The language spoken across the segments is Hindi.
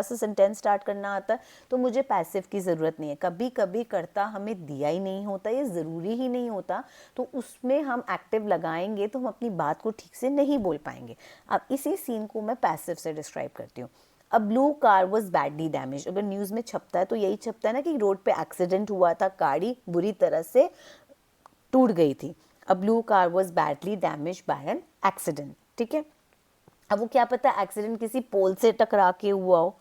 से सेंटेंस स्टार्ट करना आता है तो मुझे पैसिव की ज़रूरत नहीं है। कभी कभी कर्ता हमें दिया ही नहीं होता, ये ज़रूरी ही नहीं होता, तो उसमें हम एक्टिव लगाएंगे तो हम अपनी बात को ठीक से नहीं बोल पाएंगे। अब इसी सीन को मैं पैसिव से डिस्क्राइब करती हूँ। A blue car was badly damage, अगर न्यूज़ में छपता है तो यही छपता है ना कि रोड पे एक्सीडेंट हुआ था, गाड़ी बुरी तरह से टूट गई थी। A blue car was badly damage by an accident, ठीक है। अब वो क्या पता एक्सीडेंट किसी पोल से टकरा के हुआ हो,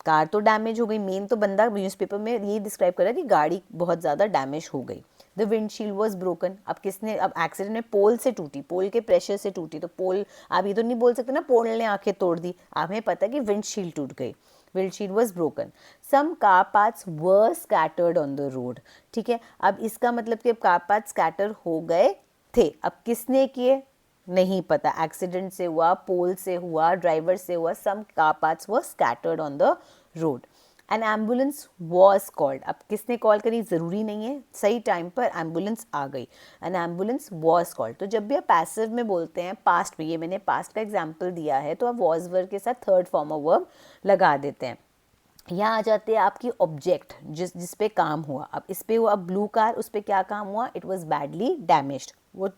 कार तो डैमेज हो गई, मेन तो बंदा न्यूज़पेपर में ये डिस्क्राइब कर रहा है कि गाड़ी बहुत ज़्यादा डैमेज हो गई। द विंडशील्ड वॉज ब्रोकन, अब किसने, अब एक्सीडेंट में पोल से टूटी, पोल के प्रेशर से टूटी, तो पोल, आप ये तो नहीं बोल सकते ना पोल ने आंखें तोड़ दी, हमें पता है कि विंडशील्ड टूट गई, windshield was broken. Some car parts were scattered on the road, ठीक है। अब इसका मतलब कि अब कार पार्ट्स स्कैटर हो गए थे, अब किसने किए नहीं पता, एक्सीडेंट से हुआ, पोल से हुआ, ड्राइवर से हुआ, some car parts were scattered on the road. An ambulance was called, अब किसने कॉल करी ज़रूरी नहीं है, सही टाइम पर एम्बुलेंस आ गई, एन एम्बुलेंस वॉज कॉल्ड। तो जब भी आप पैसिव में बोलते हैं पास्ट में, ये मैंने पास्ट का एग्जाम्पल दिया है, तो आप वॉज वर्ब के साथ थर्ड फॉर्म ऑफ वर्ब लगा देते हैं। यहाँ आ जाते हैं आपकी ऑब्जेक्ट जिस पे काम हुआ, अब इस पे हुआ ब्लू कार, उस पे क्या काम हुआ, इट वॉज बैडली डैमेज्ड, वो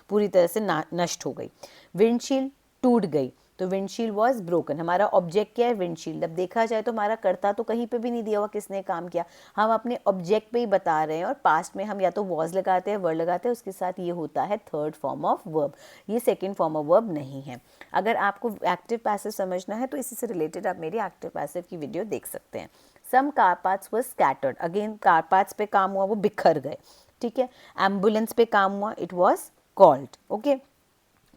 पूरी तरह से नष्ट हो गई। विंडशील्ड टूट गई, तो विंडशील्ड वॉज ब्रोकन, हमारा ऑब्जेक्ट क्या है, विंडशील्ड। अब देखा जाए तो हमारा कर्ता तो कहीं पे भी नहीं दिया हुआ किसने काम किया, हम अपने ऑब्जेक्ट पे ही बता रहे हैं, और पास्ट में हम या तो वॉज लगाते हैं, वर्ड लगाते हैं, उसके साथ ये होता है थर्ड फॉर्म ऑफ वर्ब, ये सेकेंड फॉर्म ऑफ वर्ब नहीं है। अगर आपको एक्टिव पैसिव समझना है तो इसी से रिलेटेड आप मेरी एक्टिव पैसिव की वीडियो देख सकते हैं। सम car parts were scattered, again car parts पे काम हुआ, वो बिखर गए, ठीक है। एम्बुलेंस पे काम हुआ, it was called, okay.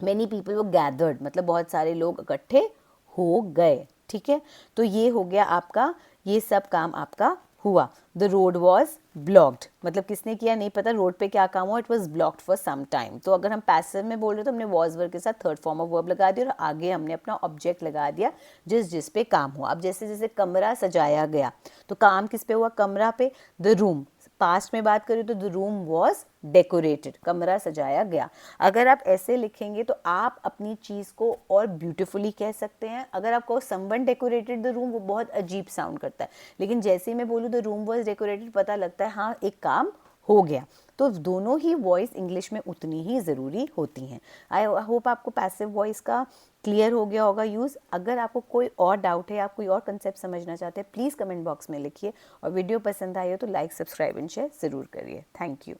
Many people वो गैदर्ड, मतलब बहुत सारे लोग इकट्ठे हो गए, ठीक है। तो ये हो गया आपका, ये सब काम आपका हुआ। द रोड वॉज ब्लॉक्ड, मतलब किसने किया नहीं पता, रोड पे क्या काम हुआ, it was blocked for some time. तो अगर हम पैसिव में बोल रहे तो हमने वॉज वर्ब के साथ थर्ड फॉर्म ऑफ वर्ब लगा दिया, और आगे हमने अपना ऑब्जेक्ट लगा दिया जिस पे काम हुआ। अब जैसे जैसे कमरा सजाया गया, तो काम किस पे हुआ, कमरा पे। द रूम, पास्ट में बात करें तो द रूम वॉज डेकोरेटेड, कमरा सजाया गया। अगर आप ऐसे लिखेंगे तो आप अपनी चीज़ को और ब्यूटीफुली कह सकते हैं। अगर आप कहो समवन डेकोरेटेड द रूम, वो बहुत अजीब साउंड करता है, लेकिन जैसे ही मैं बोलूँ द रूम वॉज डेकोरेटेड, पता लगता है हाँ एक काम हो गया। तो दोनों ही वॉइस इंग्लिश में उतनी ही ज़रूरी होती हैं। आई होप आपको पैसिव वॉइस का क्लियर हो गया होगा यूज़। अगर आपको कोई और डाउट है, आप कोई और कंसेप्ट समझना चाहते हैं, प्लीज़ कमेंट बॉक्स में लिखिए, और वीडियो पसंद आई हो तो लाइक, सब्सक्राइब एंड शेयर ज़रूर करिए। Thank you.